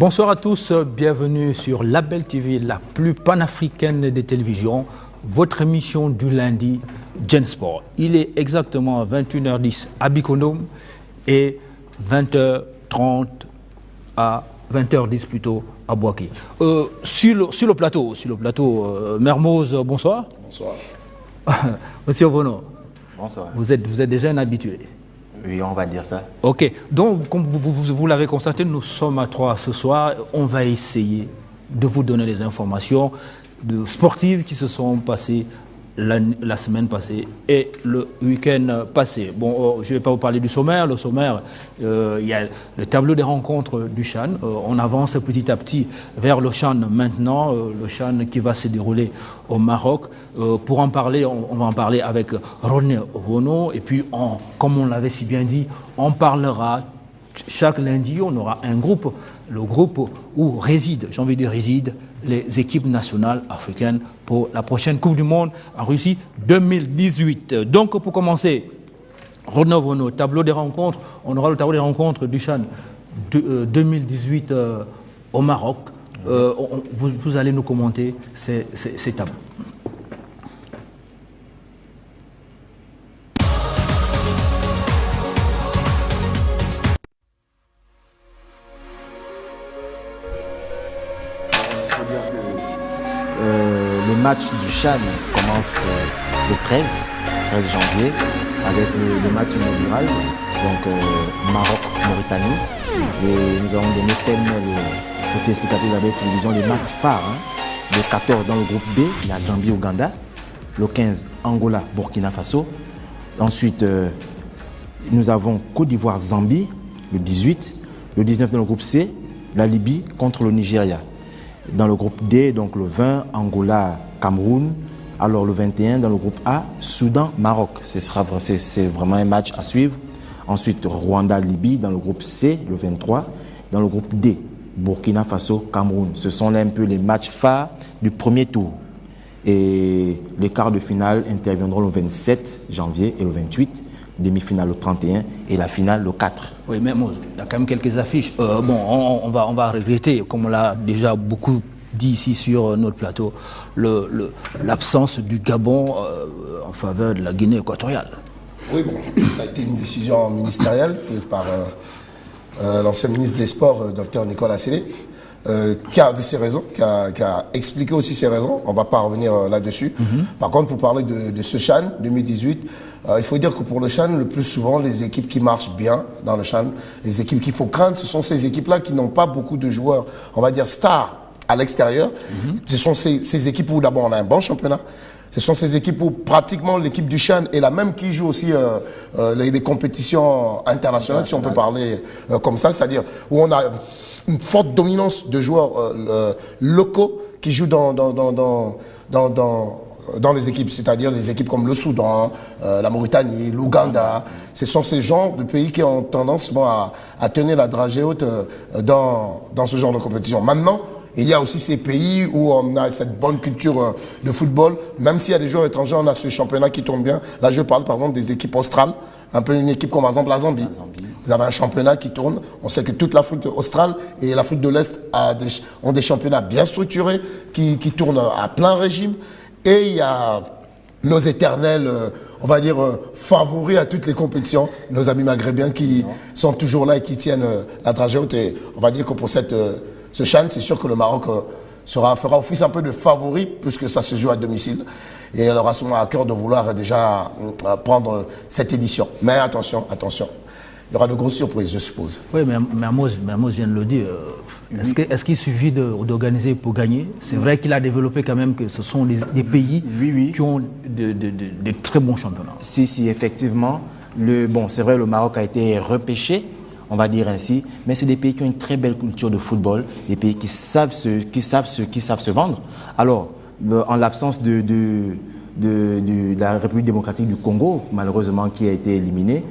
Bonsoir à tous, bienvenue sur Label TV, la plus panafricaine des télévisions, votre émission du lundi, Gen Sport. Il est exactement 21h10 à Bikonom et 20h30 à 20h10 plutôt à Boaké. Sur le plateau, Mermoz, bonsoir. Bonsoir. Monsieur Bono. Bonsoir. Vous êtes déjà un habitué. Oui, on va dire ça. Ok, donc comme vous l'avez constaté, nous sommes à 3 ce soir. On va essayer de vous donner les informations sportives qui se sont passées la semaine passée et le week-end passé. Bon, je ne vais pas vous parler du sommaire. Le sommaire, il y a le tableau des rencontres du CHAN. On avance petit à petit vers le CHAN maintenant, le CHAN qui va se dérouler au Maroc. Pour en parler, on va en parler avec Rodney Rono. Et puis, comme on l'avait si bien dit, on parlera chaque lundi, on aura un groupe, le groupe où résident les équipes nationales africaines pour la prochaine Coupe du Monde en Russie 2018. Donc, pour commencer, Rodney Rono, tableau des rencontres, on aura le tableau des rencontres du CHAN 2018 au Maroc. Vous allez nous commenter ces tableaux. Le match du CHAN commence le 13 janvier avec le match inaugural, donc Maroc-Mauritanie. Et nous avons donné pêle-mêle aux téléspectateurs de la télévision les matchs phares. Le 14 dans le groupe B, il y a Zambie-Ouganda. Le 15, Angola-Burkina Faso. Ensuite, nous avons Côte d'Ivoire-Zambie, le 18. Le 19 dans le groupe C, la Libye contre le Nigeria. Dans le groupe D, donc le 20, Angola-Cameroun. Alors le 21, dans le groupe A, Soudan-Maroc. C'est vraiment un match à suivre. Ensuite, Rwanda-Libye dans le groupe C, le 23. Dans le groupe D, Burkina Faso-Cameroun. Ce sont là un peu les matchs phares du premier tour. Et les quarts de finale interviendront le 27 janvier et le 28. Demi-finale le 31 et la finale le 4. Oui, mais il y a quand même quelques affiches. On va regretter, comme on l'a déjà beaucoup dit ici sur notre plateau, l'absence du Gabon en faveur de la Guinée équatoriale. Oui, bon, ça a été une décision ministérielle prise par l'ancien ministre des Sports, Dr Nicolas Sélé, qui a vu ses raisons, qui a expliqué aussi ses raisons. On ne va pas revenir là-dessus. Par contre, pour parler de ce CHAN 2018, il faut dire que pour le CHAN, le plus souvent, les équipes qui marchent bien dans le CHAN, les équipes qu'il faut craindre, ce sont ces équipes-là qui n'ont pas beaucoup de joueurs, on va dire stars, à l'extérieur. Ce sont ces équipes où d'abord on a un bon championnat. Ce sont ces équipes où pratiquement l'équipe du CHAN est la même qui joue aussi les compétitions internationales, si on peut parler comme ça, c'est-à-dire où on a une forte dominance de joueurs locaux qui jouent dans les équipes, c'est-à-dire des équipes comme le Soudan, la Mauritanie, l'Ouganda. Ce sont ces genres de pays qui ont tendance à tenir la dragée haute dans ce genre de compétition. Maintenant, il y a aussi ces pays où on a cette bonne culture de football. Même s'il y a des joueurs étrangers, on a ce championnat qui tourne bien. Là, je parle par exemple des équipes australes. Un peu une équipe comme par exemple la Zambie. Vous avez un championnat qui tourne. On sait que toute l'Afrique australe et l'Afrique de l'Est ont des championnats bien structurés qui tournent à plein régime. Et il y a nos éternels, on va dire, favoris à toutes les compétitions, nos amis maghrébins qui sont toujours là et qui tiennent la dragée haute. Et on va dire que pour ce CHAN, c'est sûr que le Maroc fera office un peu de favori puisque ça se joue à domicile. Et elle aura sûrement à cœur de vouloir déjà prendre cette édition. Mais attention, il y aura de grosses surprises, je suppose. Oui, mais Mermoz vient de le dire. Est-ce qu'il suffit d'organiser pour gagner? C'est vrai qu'il a développé quand même que ce sont des pays qui ont de très bons championnats. Si, effectivement. C'est vrai, le Maroc a été repêché, on va dire ainsi, mais c'est des pays qui ont une très belle culture de football, des pays qui savent se vendre. Alors, en l'absence de la République démocratique du Congo, malheureusement qui a été éliminée,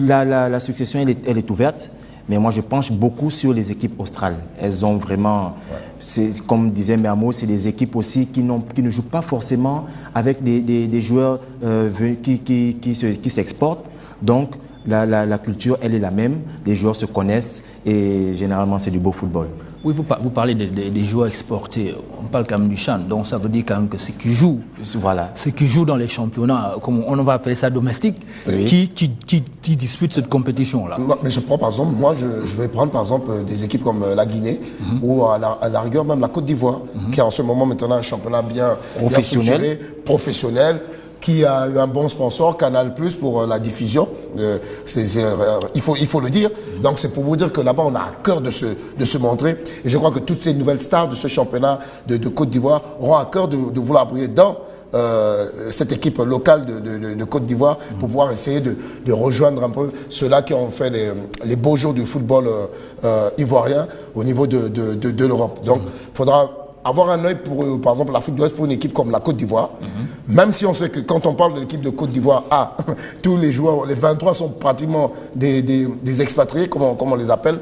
la succession elle est ouverte, mais moi je penche beaucoup sur les équipes australes. Elles ont vraiment, comme disait Mermoz, c'est des équipes aussi qui ne jouent pas forcément avec des joueurs qui s'exportent. Donc la culture, elle est la même, les joueurs se connaissent et généralement c'est du beau football. Oui, vous parlez des joueurs exportés. On parle quand même du CHAN, donc ça veut dire quand même que ceux qui jouent, voilà, ceux qui jouent dans les championnats, comme on va appeler ça domestiques, oui, qui disputent cette compétition-là. Mais je prends par exemple, moi je vais prendre par exemple des équipes comme la Guinée ou à la rigueur même la Côte d'Ivoire, qui a en ce moment maintenant un championnat bien structuré, professionnel, qui a eu un bon sponsor, Canal+, pour la diffusion. Il faut le dire. Donc c'est pour vous dire que là-bas, on a à cœur de se montrer. Et je crois que toutes ces nouvelles stars de ce championnat de Côte d'Ivoire auront à cœur de vouloir briller dans cette équipe locale de Côte d'Ivoire pour pouvoir essayer de rejoindre un peu ceux-là qui ont fait les beaux jours du football ivoirien au niveau de l'Europe. Donc il faudra avoir un œil pour, par exemple, l'Afrique de l'Ouest pour une équipe comme la Côte d'Ivoire, même si on sait que quand on parle de l'équipe de Côte d'Ivoire, tous les joueurs, les 23 sont pratiquement des expatriés, comme on les appelle.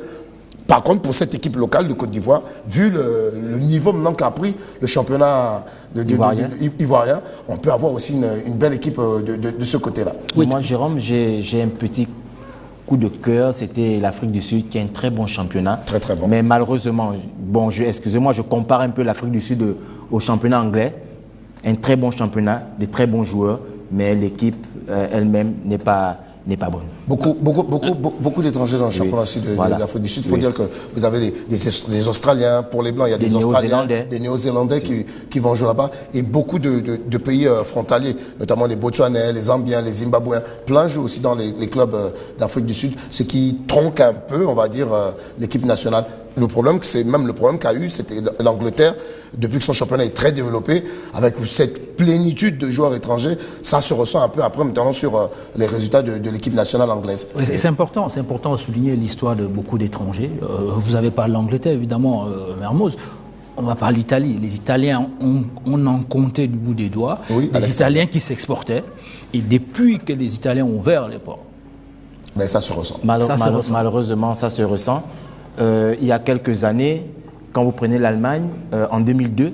Par contre, pour cette équipe locale de Côte d'Ivoire, vu le niveau maintenant qu'a pris le championnat ivoirien, on peut avoir aussi une belle équipe de ce côté-là. Oui. Moi, Jérôme, j'ai un petit coup de cœur, c'était l'Afrique du Sud qui a un très bon championnat. Très très bon. Mais malheureusement, bon, excusez-moi, je compare un peu l'Afrique du Sud au championnat anglais. Un très bon championnat, des très bons joueurs, mais l'équipe elle-même n'est pas bonne. Beaucoup d'étrangers dans le championnat d'Afrique du Sud. Il faut dire que vous avez des Australiens, pour les Blancs, il y a des Australiens, des Néo-Zélandais qui vont jouer là-bas. Et beaucoup de pays frontaliers, notamment les Botswanais, les Zambiens, les Zimbabwéens, plein jouent aussi dans les clubs d'Afrique du Sud, ce qui tronque un peu, on va dire, l'équipe nationale. Le problème, c'est même le problème qu'a eu, c'était l'Angleterre, depuis que son championnat est très développé, avec cette plénitude de joueurs étrangers, ça se ressent un peu après, maintenant sur les résultats de l'équipe nationale anglaise. Oui, c'est important de souligner l'histoire de beaucoup d'étrangers. Vous avez parlé de l'Angleterre, évidemment, Mermoz. On va parler d'Italie. Les Italiens, on en comptait du bout des doigts. Oui, les Italiens qui s'exportaient. Et depuis que les Italiens ont ouvert les ports. Mais ça se ressent. Malheureusement, ça se ressent. Il y a quelques années, quand vous prenez l'Allemagne, en 2002,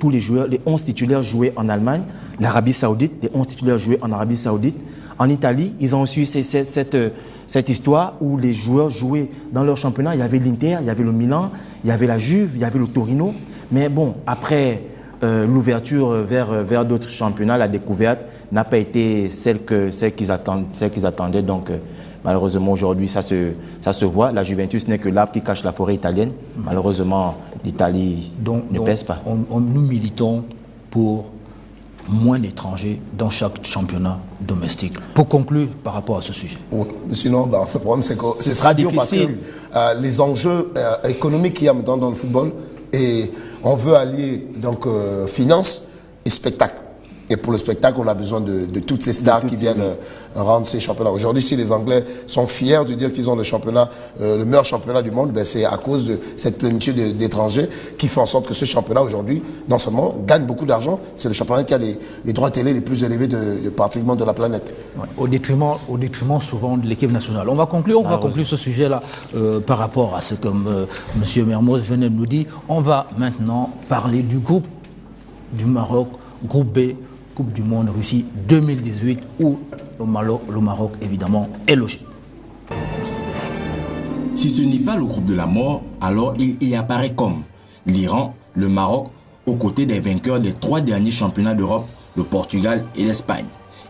tous les joueurs, les 11 titulaires jouaient en Allemagne, l'Arabie Saoudite, les 11 titulaires jouaient en Arabie Saoudite. En Italie, ils ont su cette histoire où les joueurs jouaient dans leur championnat. Il y avait l'Inter, il y avait le Milan, il y avait la Juve, il y avait le Torino. Mais bon, après l'ouverture vers d'autres championnats, la découverte n'a pas été celle qu'ils attendaient. Donc, malheureusement, aujourd'hui, ça se voit. La Juventus n'est que l'arbre qui cache la forêt italienne. Malheureusement, l'Italie ne pèse pas. Nous militons pour moins d'étrangers dans chaque championnat domestique. Pour conclure par rapport à ce sujet. Oui, sinon, le problème, c'est que ce sera dur parce que les enjeux économiques qu'il y a maintenant dans le football, et on veut allier donc finance et spectacle. Et pour le spectacle, on a besoin de toutes ces stars qui viennent rendre ces championnats. Aujourd'hui, si les Anglais sont fiers de dire qu'ils ont le meilleur championnat du monde, c'est à cause de cette plénitude d'étrangers qui fait en sorte que ce championnat aujourd'hui, non seulement gagne beaucoup d'argent, c'est le championnat qui a les droits télé les plus élevés pratiquement de la planète. Ouais, au détriment souvent de l'équipe nationale. On va conclure ce sujet-là par rapport à ce que M. Mermoz venait de nous dire. On va maintenant parler du groupe du Maroc, groupe B, Coupe du Monde Russie 2018, où le Maroc, évidemment, est logé. Si ce n'est pas le groupe de la mort, alors il y apparaît comme l'Iran, le Maroc, aux côtés des vainqueurs des 3 derniers championnats d'Europe, le Portugal et l'Espagne.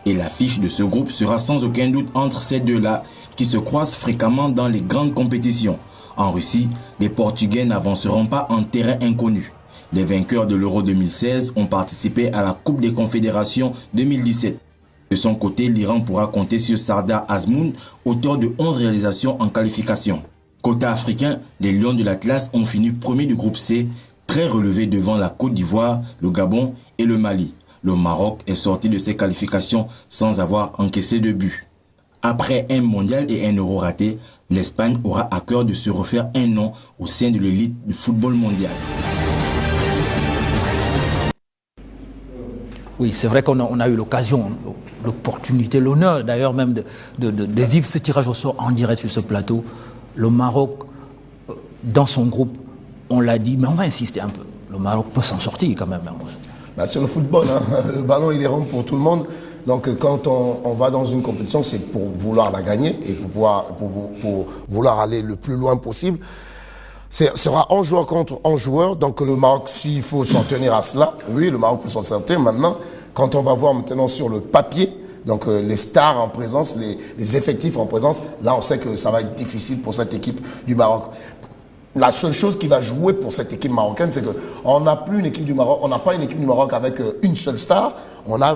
Et l'affiche de ce groupe sera sans aucun doute entre ces deux-là, qui se croisent fréquemment dans les grandes compétitions. En Russie, les Portugais n'avanceront pas en terrain inconnu. Les vainqueurs de l'Euro 2016 ont participé à la Coupe des Confédérations 2017. De son côté, l'Iran pourra compter sur Sardar Azmoun, auteur de 11 réalisations en qualification. Côté africain, les Lions de l'Atlas ont fini premier du groupe C, très relevé devant la Côte d'Ivoire, le Gabon et le Mali. Le Maroc est sorti de ses qualifications sans avoir encaissé de but. Après un mondial et un Euro raté, l'Espagne aura à cœur de se refaire un nom au sein de l'élite du football mondial. Oui, c'est vrai qu'on a eu l'occasion, l'opportunité, l'honneur d'ailleurs même de vivre ce tirage au sort en direct sur ce plateau. Le Maroc, dans son groupe, on l'a dit, mais on va insister un peu. Le Maroc peut s'en sortir quand même. C'est le football, hein. Le ballon il est rond pour tout le monde. Donc quand on va dans une compétition, c'est pour vouloir la gagner et pour vouloir aller le plus loin possible. Sera 11 joueurs contre 11 joueurs. Donc le Maroc, s'il faut s'en tenir à cela, oui, le Maroc peut s'en sortir. Maintenant, quand on va voir maintenant sur le papier, donc les stars en présence, les effectifs en présence, là on sait que ça va être difficile pour cette équipe du Maroc. La seule chose qui va jouer pour cette équipe marocaine, c'est qu'on n'a plus une équipe du Maroc, on n'a pas une équipe du Maroc avec une seule star. On a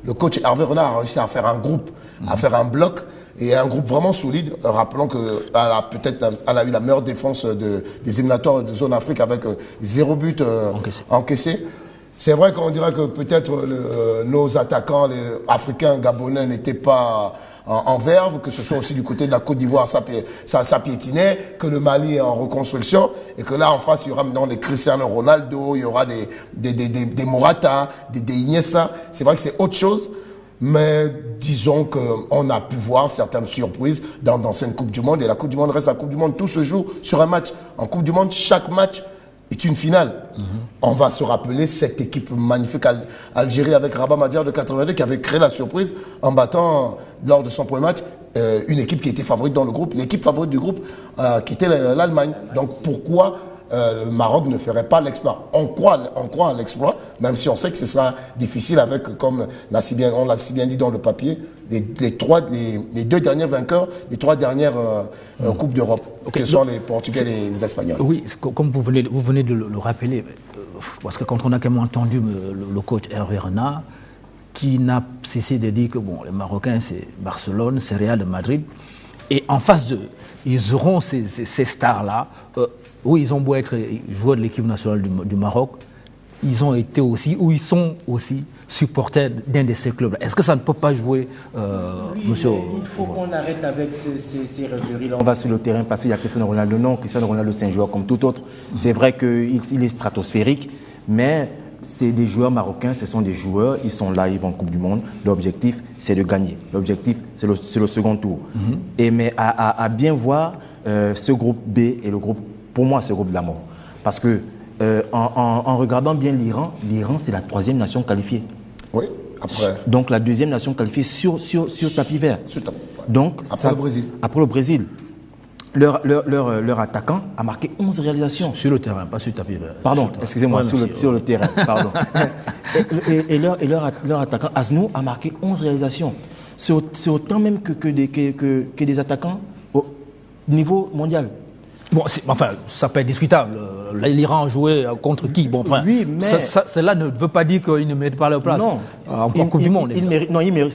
le coach Hervé Renard a réussi à faire un groupe, à faire un bloc et un groupe vraiment solide. Rappelons que elle a eu la meilleure défense des éliminatoires de zone Afrique avec 0 but encaissé. C'est vrai qu'on dirait que peut-être nos attaquants les africains, gabonais n'étaient pas en verve, que ce soit aussi du côté de la Côte d'Ivoire, ça piétinait, que le Mali est en reconstruction, et que là en face il y aura maintenant des Cristiano Ronaldo, il y aura des Morata, des Iniesta. C'est vrai que c'est autre chose, mais disons qu'on a pu voir certaines surprises dans cette Coupe du Monde, et la Coupe du Monde reste la Coupe du Monde. Tout se joue sur un match. En Coupe du Monde, chaque match est une finale. On va se rappeler cette équipe magnifique Algérie avec Rabat Madiar de 82 qui avait créé la surprise en battant lors de son premier match une équipe qui était favorite dans le groupe, l'équipe favorite du groupe qui était l'Allemagne. Donc pourquoi le Maroc ne ferait pas l'exploit? On croit à l'exploit, même si on sait que ce sera difficile avec, comme on l'a si bien dit dans le papier, les deux derniers vainqueurs des 3 dernières Coupes d'Europe, que sont les Portugais et les Espagnols. Oui, comme vous venez de le rappeler, parce que quand on a quand même entendu le coach Hervé Renard, qui n'a cessé de dire que bon, les Marocains c'est Barcelone, c'est Real de Madrid, et en face d'eux, ils auront ces stars-là. Oui, ils ont beau être joueurs de l'équipe nationale du Maroc, ils ont été aussi, ou ils sont aussi supporters d'un de ces clubs. Est-ce que ça ne peut pas jouer, monsieur? Il faut qu'on arrête avec ces rêveries. On va sur le terrain parce qu'il y a Cristiano Ronaldo. Non, Cristiano Ronaldo, c'est un joueur comme tout autre. C'est vrai qu'il est stratosphérique, mais c'est des joueurs marocains, ce sont des joueurs, ils sont là, ils vont en Coupe du Monde. L'objectif, c'est de gagner. L'objectif, c'est le second tour. Mais à bien voir ce groupe B et le groupe, pour moi, c'est le groupe de la mort. Parce que en regardant bien l'Iran, c'est la 3e nation qualifiée. Oui, après. Donc la 2e nation qualifiée sur tapis vert. Donc, après le Brésil. Après le Brésil. Leur attaquant a marqué 11 réalisations. Sur le terrain, pas sur tapis vert. Pardon, excusez-moi, sur le terrain. Pardon. et leur attaquant, Aznou, a marqué 11 réalisations. C'est autant même que des attaquants au niveau mondial. Bon, enfin, ça peut être discutable. L'Iran a joué contre qui? Bon, enfin, oui, mais cela ne veut pas dire qu'ils ne méritent pas leur place. Non, en Coupe du Monde.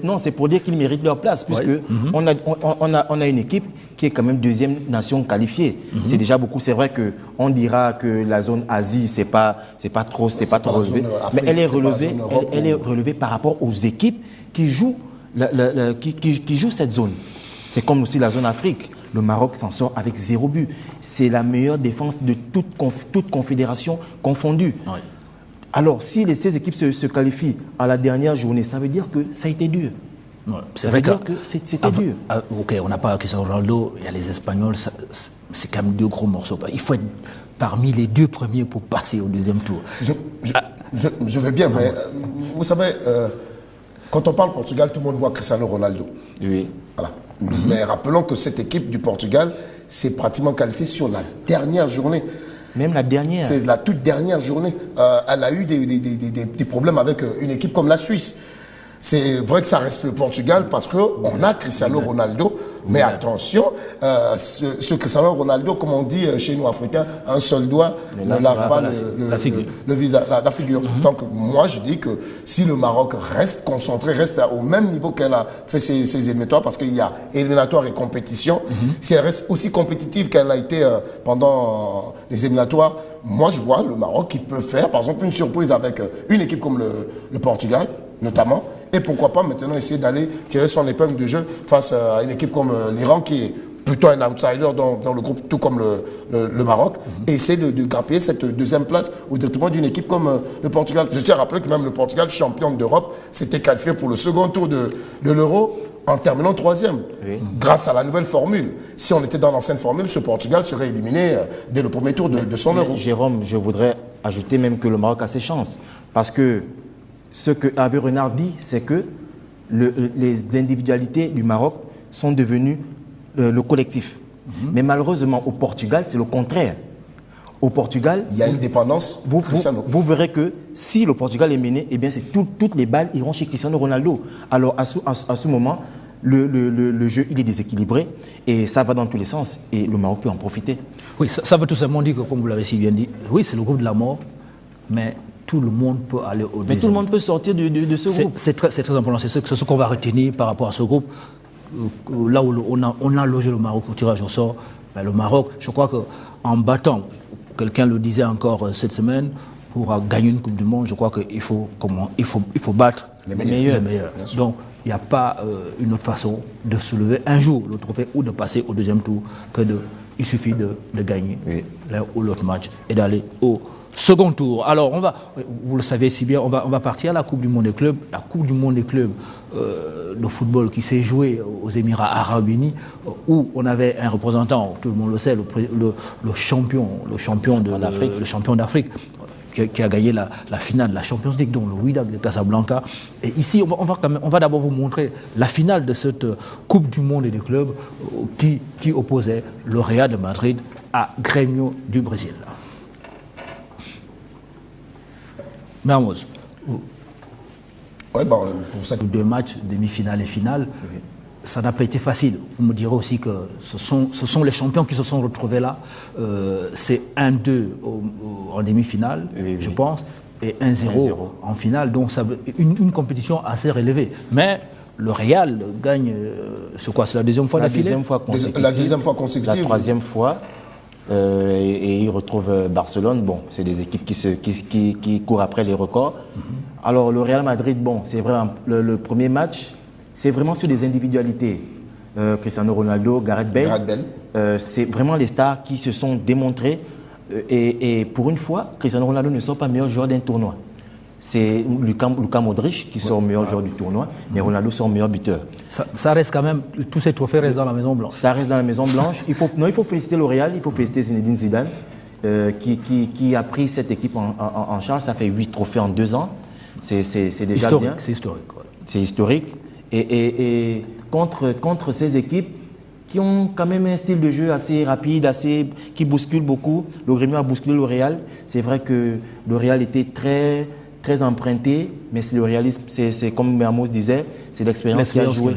Non, c'est pour dire qu'ils méritent leur place, puisque on a une équipe qui est quand même 2e nation qualifiée. C'est déjà beaucoup. C'est vrai que on dira que la zone Asie c'est pas trop relevé, mais elle est relevée par rapport aux équipes qui jouent qui jouent cette zone. C'est comme aussi la zone Afrique. Le Maroc s'en sort avec 0 but. C'est la meilleure défense de toute confédération confondue. Oui. Alors, si les 16 équipes se qualifient à la dernière journée, ça veut dire que ça a été dur. Ouais, c'est vrai que c'était dur. Ok, on n'a pas Cristiano Ronaldo, il y a les Espagnols, c'est quand même 2 gros morceaux. Il faut être parmi les 2 premiers pour passer au 2e tour. Je veux bien, mais vous savez, quand on parle Portugal, tout le monde voit Cristiano Ronaldo. Oui. Voilà. Mais rappelons que cette équipe du Portugal s'est pratiquement qualifiée sur la dernière journée. Même la dernière. C'est la toute dernière journée. Elle a eu des problèmes avec une équipe comme la Suisse. C'est vrai que ça reste le Portugal parce qu'on a Cristiano Ronaldo, mais attention, ce Cristiano Ronaldo, comme on dit chez nous Africains, un seul doigt ne lave pas le visage, la figure. Donc moi je dis que si le Maroc reste concentré, reste au même niveau qu'elle a fait ses éliminatoires, parce qu'il y a éliminatoires et compétition, si elle reste aussi compétitive qu'elle a été pendant les éliminatoires, moi je vois le Maroc qui peut faire par exemple une surprise avec une équipe comme le Portugal notamment, et pourquoi pas maintenant essayer d'aller tirer son épingle du jeu face à une équipe comme l'Iran qui est plutôt un outsider dans le groupe, tout comme le Maroc, et essayer de grappiller cette 2e place au détriment d'une équipe comme le Portugal. Je tiens à rappeler que même le Portugal, champion d'Europe, s'était qualifié pour le second tour de l'Euro en terminant 3e, grâce à la nouvelle formule. Si on était dans l'ancienne formule, ce Portugal serait éliminé dès le premier tour de son Euro. Jérôme, je voudrais ajouter même que le Maroc a ses chances, parce que ce que Hervé Renard dit, c'est que les individualités du Maroc sont devenues le collectif. Mais malheureusement, au Portugal, c'est le contraire. Au Portugal, il y a une dépendance. Vous verrez que si le Portugal est mené, eh bien, toutes les balles iront chez Cristiano Ronaldo. Alors, à ce moment, le jeu, il est déséquilibré et ça va dans tous les sens. Et le Maroc peut en profiter. Oui, ça veut tout simplement dire que, comme vous l'avez si bien dit, oui, c'est le groupe de la mort, mais tout le monde peut aller au deuxième. Mais tout le monde peut sortir de ce groupe. C'est très important. C'est ce qu'on va retenir par rapport à ce groupe. Là où on a logé le Maroc au tirage au sort, ben, le Maroc, je crois qu'en battant, quelqu'un le disait encore cette semaine, pour gagner une Coupe du Monde, je crois qu'il faut battre les meilleurs. Donc, il n'y a pas une autre façon de soulever un jour le trophée ou de passer au deuxième tour il suffit de gagner l'un ou l'autre match et d'aller au second tour. Alors, vous le savez si bien, on va partir à la Coupe du Monde des clubs. La Coupe du Monde des clubs de football qui s'est jouée aux Émirats Arabes Unis, où on avait un représentant, tout le monde le sait, le champion d'Afrique, qui a gagné la finale de la Champions League, dont le Wydad de Casablanca. Et ici, on va d'abord vous montrer la finale de cette Coupe du Monde des clubs qui opposait le Real de Madrid à Grêmio du Brésil. Mermoz, pour ça. Deux matchs, demi-finale et finale, ça n'a pas été facile. Vous me direz aussi que ce sont les champions qui se sont retrouvés là. C'est 1-2 en demi-finale, je pense, et 1-0 en finale. Donc ça une compétition assez relevée. Mais le Real gagne, c'est quoi? C'est la deuxième fois d'affilée? La deuxième fois consécutive. La troisième fois. Et il retrouve Barcelone. Bon, c'est des équipes qui courent après les records. Alors le Real Madrid, bon, c'est vrai, le premier match, c'est vraiment sur des individualités. Cristiano Ronaldo, Gareth Bale. C'est vraiment les stars qui se sont démontrés. Et pour une fois, Cristiano Ronaldo ne sort pas meilleur joueur d'un tournoi. C'est Luka Modric qui sort meilleur joueur du tournoi, mais Ronaldo sort meilleur buteur. Ça reste quand même, tous ces trophées restent dans la Maison Blanche. Ça reste dans la Maison Blanche. Il faut féliciter le Real, il faut féliciter Zinedine Zidane, qui a pris cette équipe en charge. Ça fait 8 trophées en 2 ans. C'est déjà historique, bien. C'est historique. Ouais. C'est historique. Et contre ces équipes qui ont quand même un style de jeu assez rapide, qui bouscule beaucoup, le Grêmio a bousculé le Real. C'est vrai que le Real était très emprunté, mais c'est le réalisme, c'est comme Mermoz disait, c'est l'expérience qui a joué.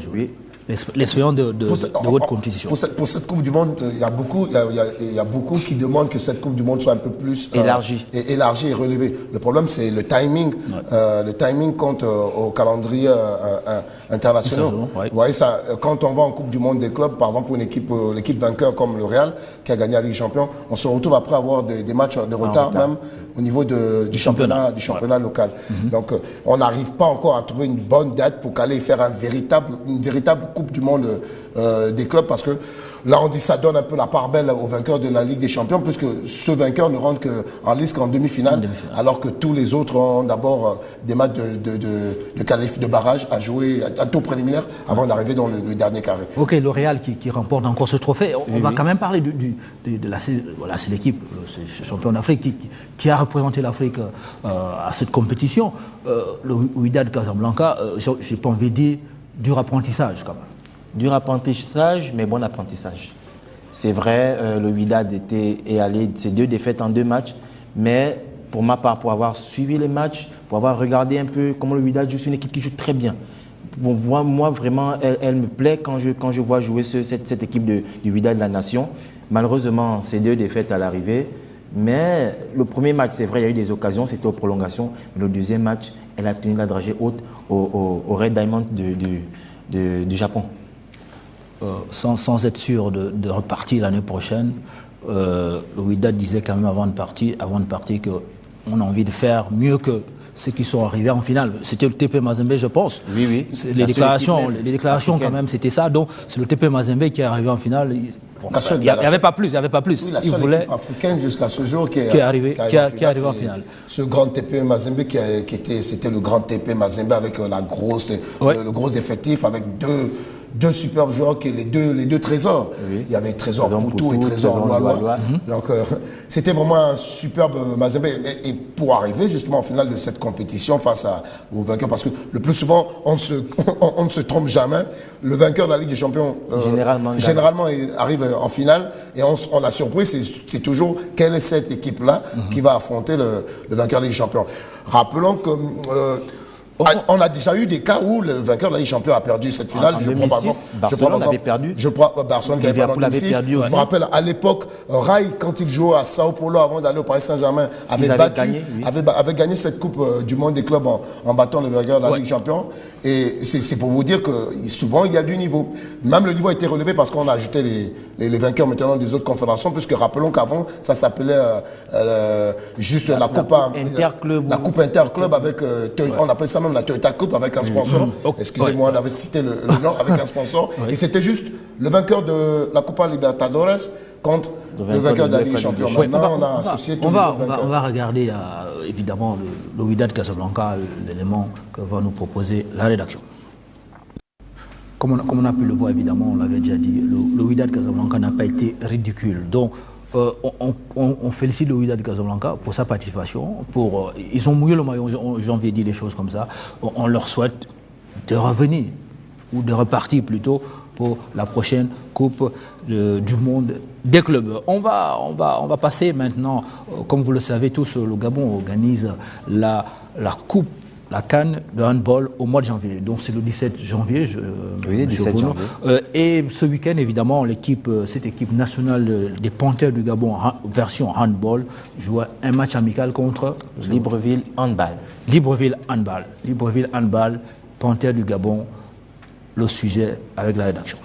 L'expérience de votre compétition. Pour cette Coupe du Monde, il y a beaucoup qui demandent que cette Coupe du Monde soit un peu plus élargie et relevée. Le problème, c'est le timing. Le timing compte au calendrier international. Vous voyez ça, quand on va en Coupe du Monde des clubs, par exemple, pour l'équipe vainqueur comme le Real, qui a gagné la Ligue des Champions, on se retrouve après avoir des matchs de retard, même au niveau du championnat local. Donc, on n'arrive pas encore à trouver une bonne date pour qu'aller faire une véritable Coupe du Monde des clubs, parce que là on dit ça donne un peu la part belle aux vainqueurs de la Ligue des Champions, puisque ce vainqueur ne rentre en lice qu'en demi-finale, alors que tous les autres ont d'abord des matchs de qualif de barrage à jouer, un tour préliminaire avant d'arriver dans le dernier carré. Ok, le Real qui remporte encore ce trophée. On va quand même parler de voilà, c'est l'équipe, ce champion d'Afrique qui a représenté l'Afrique à cette compétition. Le Wydad Casablanca, j'ai pas envie de dire dur apprentissage quand même. Dur apprentissage, mais bon apprentissage. C'est vrai, le Wydad est allé, c'est 2 défaites en 2 matchs, mais pour ma part, pour avoir suivi les matchs, pour avoir regardé un peu comment le Wydad joue, c'est une équipe qui joue très bien. Bon, moi, vraiment, elle me plaît quand je vois jouer cette équipe du Wydad de la Nation. Malheureusement, c'est 2 défaites à l'arrivée. Mais le premier match, c'est vrai, il y a eu des occasions, c'était aux prolongations. Mais le deuxième match, elle a tenu la dragée haute au Red Diamond du Japon. Sans être sûr de repartir l'année prochaine, le Wydad disait quand même avant de partir qu'on a envie de faire mieux que ceux qui sont arrivés en finale. C'était le TP Mazembe, je pense. Oui. Les déclarations quand même, c'était ça. Donc, c'est le TP Mazembe qui est arrivé en finale. Il n'y avait pas plus. Oui, la seule équipe africaine jusqu'à ce jour qui est arrivée en finale. Ce grand TP Mazembe c'était le grand TP Mazembe avec le gros effectif, avec deux superbes joueurs, les deux trésors. Oui. Il y avait Trésor Poutou et Trésor Loaloa. Donc c'était vraiment un superbe Mazembe. Et pour arriver justement en finale de cette compétition face au vainqueur, parce que le plus souvent on ne se trompe jamais, le vainqueur de la Ligue des Champions généralement arrive en finale, et on a surpris, c'est toujours quelle est cette équipe-là qui va affronter le vainqueur de la Ligue des Champions. Rappelons que on a déjà eu des cas où le vainqueur de la Ligue des Champions a perdu cette finale. En 2006, Barcelone avait perdu. Barcelone qui avait perdu en 2006. Je me rappelle à l'époque, Rai, quand il jouait à Sao Paulo avant d'aller au Paris Saint-Germain, avait gagné cette Coupe du Monde des clubs en battant le vainqueur de la Ligue des Champions. Et c'est pour vous dire que souvent il y a du niveau. Même le niveau a été relevé parce qu'on a ajouté les vainqueurs maintenant des autres confédérations, puisque rappelons qu'avant ça s'appelait juste la Coupe Interclub avec on appelait ça même la Toyota Coupe avec un sponsor. Excusez-moi, on avait cité le nom avec un sponsor. Et c'était juste le vainqueur de la Copa Libertadores contre le vainqueur de la Ligue des Champions. Maintenant, on a associé tous les vainqueurs. On va regarder évidemment le Wydad Casablanca, l'élément que va nous proposer la rédaction. Comme on a pu le voir, évidemment, on l'avait déjà dit, le Wydad Casablanca n'a pas été ridicule. Donc, on félicite le Wydad Casablanca pour sa participation. Ils ont mouillé le maillot, j'ai envie de dire des choses comme ça. On leur souhaite de revenir, ou de repartir plutôt, pour la prochaine Coupe du Monde des clubs. On va passer maintenant, comme vous le savez tous, le Gabon organise la Coupe, la CAN de handball au mois de janvier. Donc c'est le 17 janvier. Oui, 17 janvier. Et ce week-end, évidemment, cette équipe nationale des Panthères du Gabon, version handball, joue un match amical contre Libreville Handball. Libreville Handball, Panthères du Gabon. Le sujet avec la rédaction.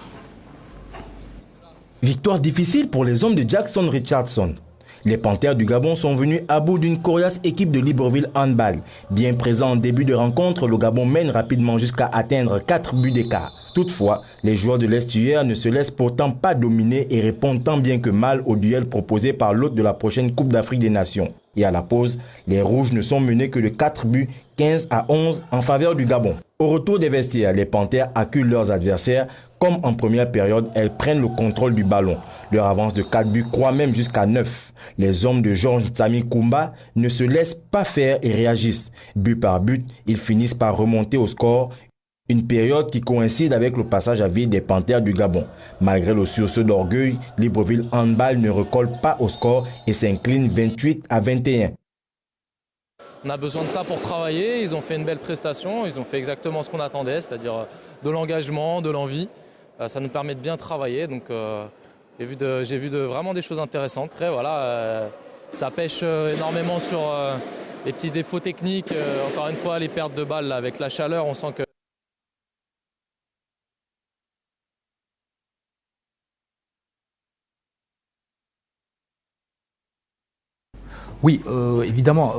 Victoire difficile pour les hommes de Jackson Richardson. Les Panthères du Gabon sont venus à bout d'une coriace équipe de Libreville Handball. Bien présent en début de rencontre, le Gabon mène rapidement jusqu'à atteindre 4 buts d'écart. Toutefois, les joueurs de l'Estuaire ne se laissent pourtant pas dominer et répondent tant bien que mal au duel proposé par l'hôte de la prochaine Coupe d'Afrique des Nations. Et à la pause, les Rouges ne sont menés que de 4 buts, 15-11 en faveur du Gabon. Au retour des vestiaires, les Panthères acculent leurs adversaires. Comme en première période, elles prennent le contrôle du ballon. Leur avance de 4 buts croît même jusqu'à 9. Les hommes de Georges Tsami Koumba ne se laissent pas faire et réagissent. But par but, ils finissent par remonter au score. Une période qui coïncide avec le passage à vide des Panthères du Gabon. Malgré le sursaut d'orgueil, Libreville Handball ne recolle pas au score et s'incline 28-21. On a besoin de ça pour travailler. Ils ont fait une belle prestation. Ils ont fait exactement ce qu'on attendait, c'est-à-dire de l'engagement, de l'envie. Ça nous permet de bien travailler. Donc j'ai vu vraiment des choses intéressantes. Après, voilà, ça pêche énormément sur les petits défauts techniques. Encore une fois, les pertes de balles là, avec la chaleur, on sent que oui, évidemment,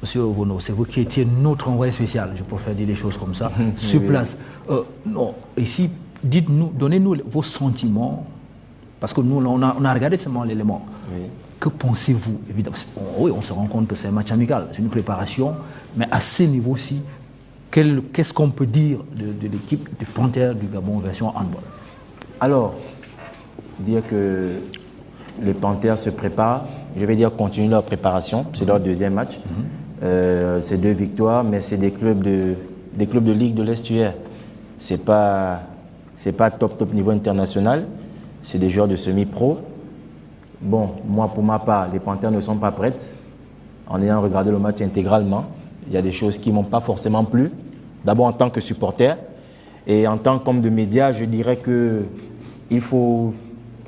Monsieur Vono, c'est vous qui étiez notre envoyé spécial, je préfère dire les choses comme ça, sur place. Non, ici, dites-nous, donnez-nous vos sentiments, parce que nous, on a regardé seulement l'élément. Oui. Que pensez-vous? Évidemment, oui, on se rend compte que c'est un match amical, c'est une préparation, mais à ce niveau-ci, qu'est-ce qu'on peut dire de l'équipe des Panthères du Gabon version handball? Alors, dire que les Panthères se préparent, je vais dire continuent leur préparation, c'est leur deuxième match. C'est 2 victoires, mais c'est des clubs de Ligue de l'Estuaire. C'est pas top niveau international, c'est des joueurs de semi-pro. Bon, moi pour ma part, les Panthères ne sont pas prêtes. En ayant regardé le match intégralement, il y a des choses qui ne m'ont pas forcément plu. D'abord en tant que supporter et en tant qu'homme de médias, je dirais qu'il faut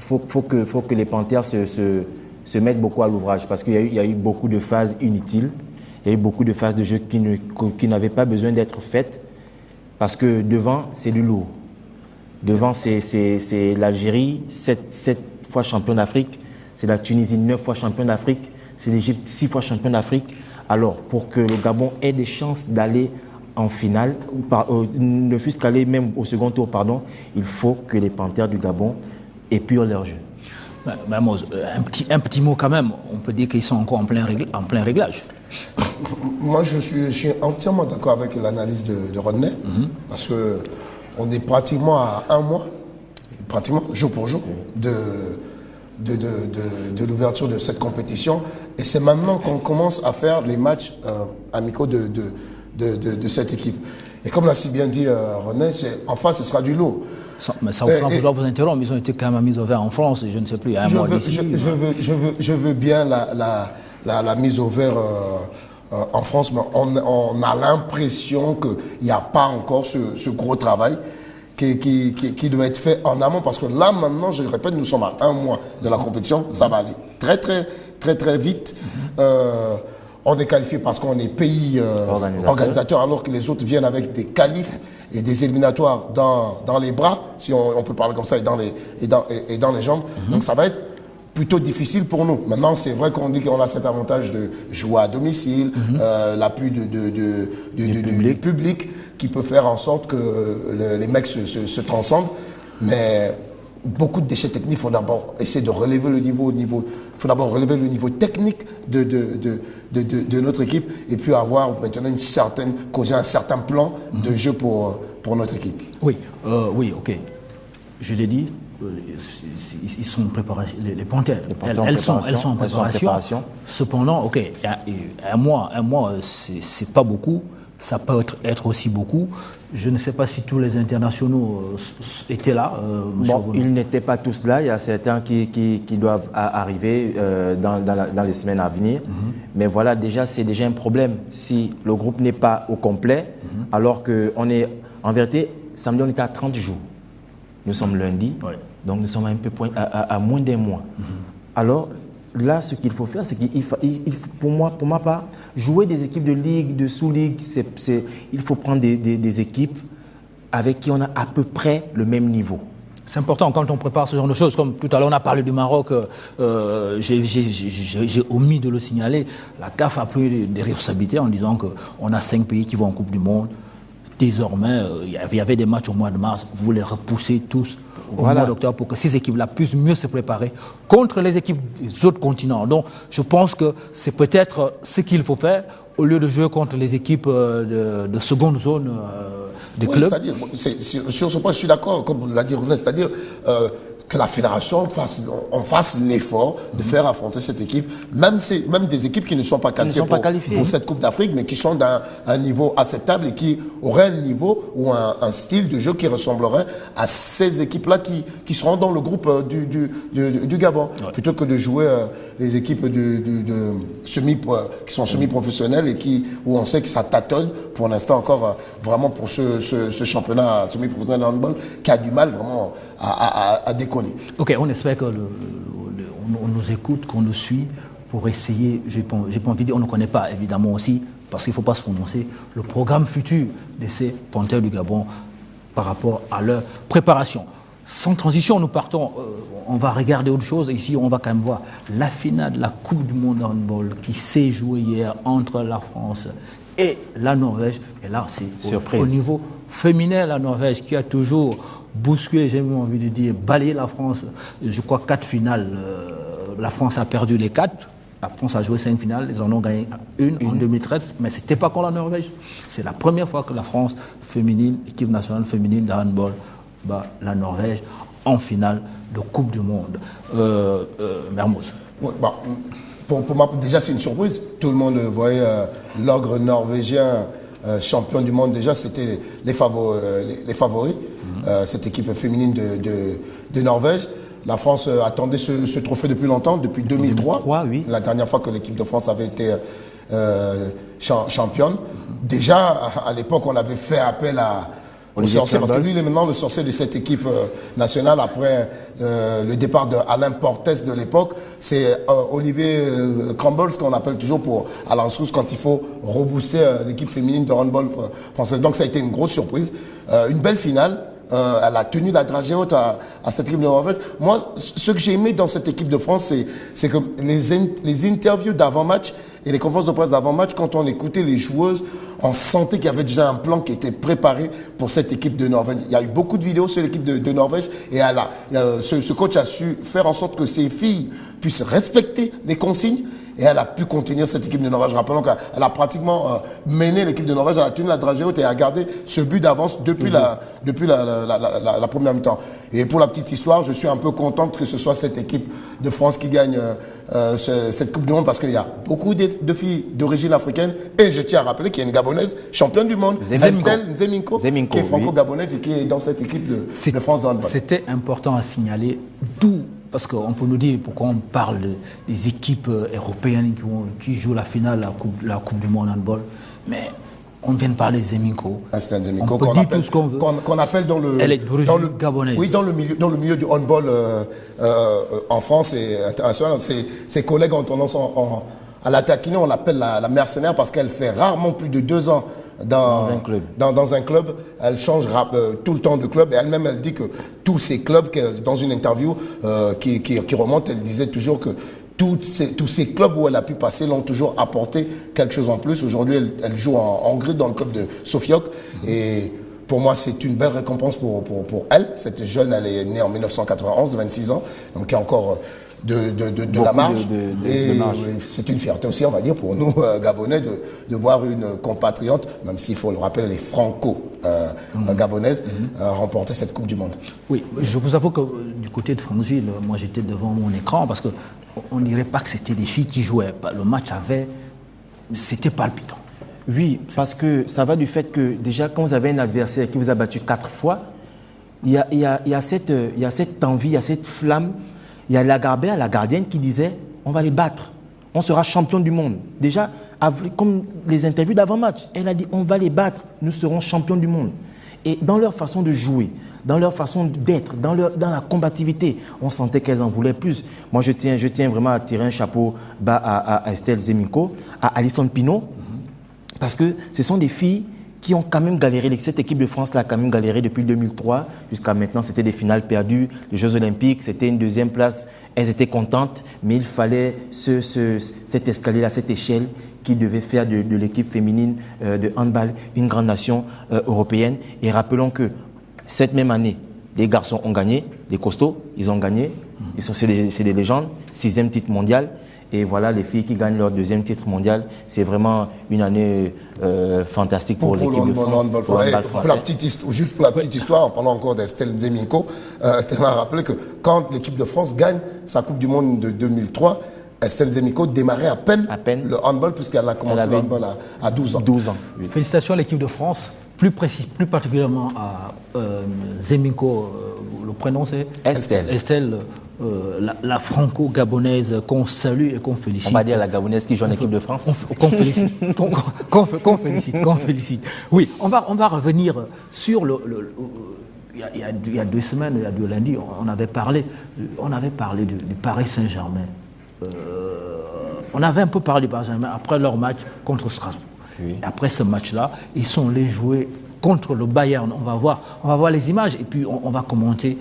que les Panthères se mettent beaucoup à l'ouvrage parce qu'il y a eu beaucoup de phases inutiles. Il y a eu beaucoup de phases de jeu qui n'avaient pas besoin d'être faites parce que devant, c'est du lourd. Devant, c'est l'Algérie, 7 fois champion d'Afrique. C'est la Tunisie, 9 fois champion d'Afrique. C'est l'Égypte, 6 fois champion d'Afrique. Alors, pour que le Gabon ait des chances d'aller en finale, ne fût-ce qu'aller même au second tour, il faut que les Panthères du Gabon épurent leur jeu. Un petit mot quand même, on peut dire qu'ils sont encore en plein réglage. Moi, je suis entièrement d'accord avec l'analyse de Rodney, parce que on est pratiquement à un mois, pratiquement jour pour jour, de l'ouverture de cette compétition. Et c'est maintenant qu'on commence à faire les matchs amicaux de cette équipe. Et comme l'a si bien dit René, enfin ce sera du lourd. Mais ça, je dois vous interrompre, ils ont été quand même mis au vert en France, je ne sais plus, il y a un mois d'ici. Je veux bien la mise au vert en France, mais on a l'impression qu'il n'y a pas encore ce gros travail qui doit être fait en amont, parce que là maintenant, je le répète, nous sommes à un mois de la compétition, ça va aller très vite. On est qualifié parce qu'on est pays organisateur, alors que les autres viennent avec des qualifs et des éliminatoires dans les bras, si on peut parler comme ça, et dans les jambes. Donc ça va être plutôt difficile pour nous. Maintenant, c'est vrai qu'on dit qu'on a cet avantage de jouer à domicile, l'appui du public qui peut faire en sorte que les mecs se transcendent. Mais beaucoup de déchets techniques, il faut d'abord essayer de relever le niveau. Il faut d'abord relever le niveau technique de notre équipe, et puis avoir maintenant causer un certain plan de jeu pour notre équipe. Oui, ok. Je l'ai dit, ils sont préparés, les Panthères. Elles sont en préparation. Cependant, ok, un mois, c'est pas beaucoup. Ça peut être aussi beaucoup. Je ne sais pas si tous les internationaux étaient là. Bon, ils n'étaient pas tous là. Il y a certains qui doivent arriver dans les semaines à venir. Mais voilà, c'est déjà un problème. Si le groupe n'est pas au complet, alors qu'on est, en vérité, samedi, on est à 30 jours. Nous sommes lundi, donc nous sommes à moins d'un mois. Alors, là, ce qu'il faut faire, c'est qu'il faut, pour ma part, jouer des équipes de ligue, de sous-ligue, il faut prendre des équipes avec qui on a à peu près le même niveau. C'est important quand on prépare ce genre de choses. Comme tout à l'heure, on a parlé du Maroc, j'ai omis de le signaler. La CAF a pris des responsabilités en disant qu'on a 5 pays qui vont en Coupe du Monde. Désormais, il y avait des matchs au mois de mars, vous les repoussez tous au mois d'octobre pour que ces équipes-là puissent mieux se préparer contre les équipes des autres continents. Donc, je pense que c'est peut-être ce qu'il faut faire au lieu de jouer contre les équipes de seconde zone des clubs. C'est-à-dire, sur ce point, je suis d'accord, comme l'a dit René, c'est-à-dire que la fédération fasse l'effort de faire affronter cette équipe, même des équipes qui ne sont pas qualifiées pour cette Coupe d'Afrique, mais qui sont d'un niveau acceptable et qui auraient un niveau ou un style de jeu qui ressemblerait à ces équipes-là qui seront dans le groupe du Gabon, plutôt que de jouer les équipes qui sont semi-professionnelles et où on sait que ça tâtonne pour l'instant encore vraiment pour ce championnat semi-professionnel de handball qui a du mal vraiment à décoller. Ok, on espère qu'on nous écoute, qu'on nous suit pour essayer, j'ai pas envie de dire, on ne connaît pas évidemment aussi, parce qu'il ne faut pas se prononcer, le programme futur de ces Panthères du Gabon par rapport à leur préparation. Sans transition, nous partons, on va regarder autre chose. Ici, on va quand même voir la finale de la Coupe du Monde de handball qui s'est jouée hier entre la France et la Norvège. Et là, c'est au niveau féminin, la Norvège qui a toujours bousculé, j'ai même envie de dire, balayé la France. Je crois 4 finales. La France a perdu les 4. La France a joué 5 finales. Ils en ont gagné une en 2013. Mais ce n'était pas contre la Norvège. C'est la première fois que la France féminine, équipe nationale féminine de handball, bat la Norvège en finale de Coupe du Monde. Mermoz. Ouais, pour moi, déjà, c'est une surprise. Tout le monde voyait l'ogre norvégien champion du monde. Déjà, c'était les favoris. Cette équipe féminine de Norvège. La France attendait ce trophée depuis longtemps, depuis 2003. La dernière fois que l'équipe de France avait été championne. Déjà, à l'époque, on avait fait appel au sorcier, parce que lui, il est maintenant le sorcier de cette équipe nationale après le départ d'Alain Portes de l'époque. C'est Olivier Crumbles qu'on appelle toujours à la ressource quand il faut rebooster l'équipe féminine de handball française. Donc ça a été une grosse surprise. Une belle finale. Elle a tenu la dragée haute à cette équipe de Norvège. Moi, ce que j'ai aimé dans cette équipe de France, c'est que les interviews d'avant-match et les conférences de presse d'avant-match, quand on écoutait les joueuses, on sentait qu'il y avait déjà un plan qui était préparé pour cette équipe de Norvège. Il y a eu beaucoup de vidéos sur l'équipe de Norvège et ce coach a su faire en sorte que ces filles puissent respecter les consignes et elle a pu contenir cette équipe de Norvège. Rappelons qu'elle a pratiquement mené l'équipe de Norvège, elle a tenu la dragée haute et a gardé ce but d'avance depuis la première mi-temps. Et pour la petite histoire, je suis un peu contente que ce soit cette équipe de France qui gagne cette Coupe du Monde parce qu'il y a beaucoup de filles d'origine africaine et je tiens à rappeler qu'il y a une Gabonaise championne du monde, Estelle Nzeminko, qui est franco-gabonaise et qui est dans cette équipe de France de handball. C'était important à signaler, d'où, parce qu'on peut nous dire pourquoi on parle des équipes européennes qui jouent la finale de la Coupe du Monde handball, mais on vient de parler de Nzeminko. C'est un Nzeminko qu'on appelle dans le... Elle est d'origine gabonaise. Oui, dans le milieu du handball en France et international. Ses collègues ont tendance à la taquiner, on l'appelle la mercenaire parce qu'elle fait rarement plus de 2 ans dans un club. Elle change tout le temps de club et elle-même elle dit que tous ces clubs, dans une interview qui remonte, elle disait toujours que tous ces clubs où elle a pu passer l'ont toujours apporté quelque chose en plus. Aujourd'hui, elle joue en Hongrie dans le club de Sofiok. Et pour moi, c'est une belle récompense pour elle. Cette jeune, elle est née en 1991, 26 ans. Donc, il y a encore de la marge. Et c'est une fierté aussi, on va dire, pour nous, Gabonais, de voir une compatriote, même s'il faut le rappeler, elle est franco-gabonaise, remporter cette Coupe du Monde. Oui, je vous avoue que du côté de Franceville, moi j'étais devant mon écran parce qu'on ne dirait pas que c'était des filles qui jouaient. Le match c'était palpitant. Oui, parce que ça va du fait que déjà quand vous avez un adversaire qui vous a battu 4 fois, il y a cette envie, il y a cette flamme. Il y a Lagarbert, la gardienne, qui disait on va les battre, on sera champion du monde. Déjà, comme les interviews d'avant-match, elle a dit on va les battre, nous serons champions du monde. Et dans leur façon de jouer, dans leur façon d'être, dans la combativité, on sentait qu'elles en voulaient plus. Moi, je tiens vraiment à tirer un chapeau bas à Estelle Nzeminko, à Alison Pinault, parce que ce sont des filles qui ont quand même galéré. Cette équipe de France-là a quand même galéré depuis 2003 jusqu'à maintenant. C'était des finales perdues. Les Jeux Olympiques, c'était une 2e place. Elles étaient contentes, mais il fallait cet escalier-là, cette échelle qui devait faire de l'équipe féminine de handball une grande nation européenne. Et rappelons que cette même année, les garçons ont gagné, les costauds, ils ont gagné. C'est des légendes. 6e titre mondial. Et voilà, les filles qui gagnent leur 2e titre mondial, c'est vraiment une année fantastique pour l'équipe de France. Juste pour la petite histoire, en parlant encore d'Estelle Nzeminko, tu m'as rappelé que quand l'équipe de France gagne sa Coupe du Monde de 2003, Estelle Nzeminko démarrait à peine le handball puisqu'elle a commencé le handball à 12 ans. 12 ans. Oui. Félicitations à l'équipe de France, plus particulièrement à Nzeminko, le prénom c'est Estelle. Estelle, la franco-gabonaise qu'on salue et qu'on félicite. On va dire la gabonaise qui joue en équipe de France. Qu'on félicite. Oui, on va revenir sur il y a 2 semaines, il y a 2 lundis, on avait parlé du Paris Saint-Germain. On avait un peu parlé du Paris Saint-Germain après leur match contre Strasbourg. Oui. Et après ce match-là, ils sont allés jouer contre le Bayern. On va voir les images et puis on va commenter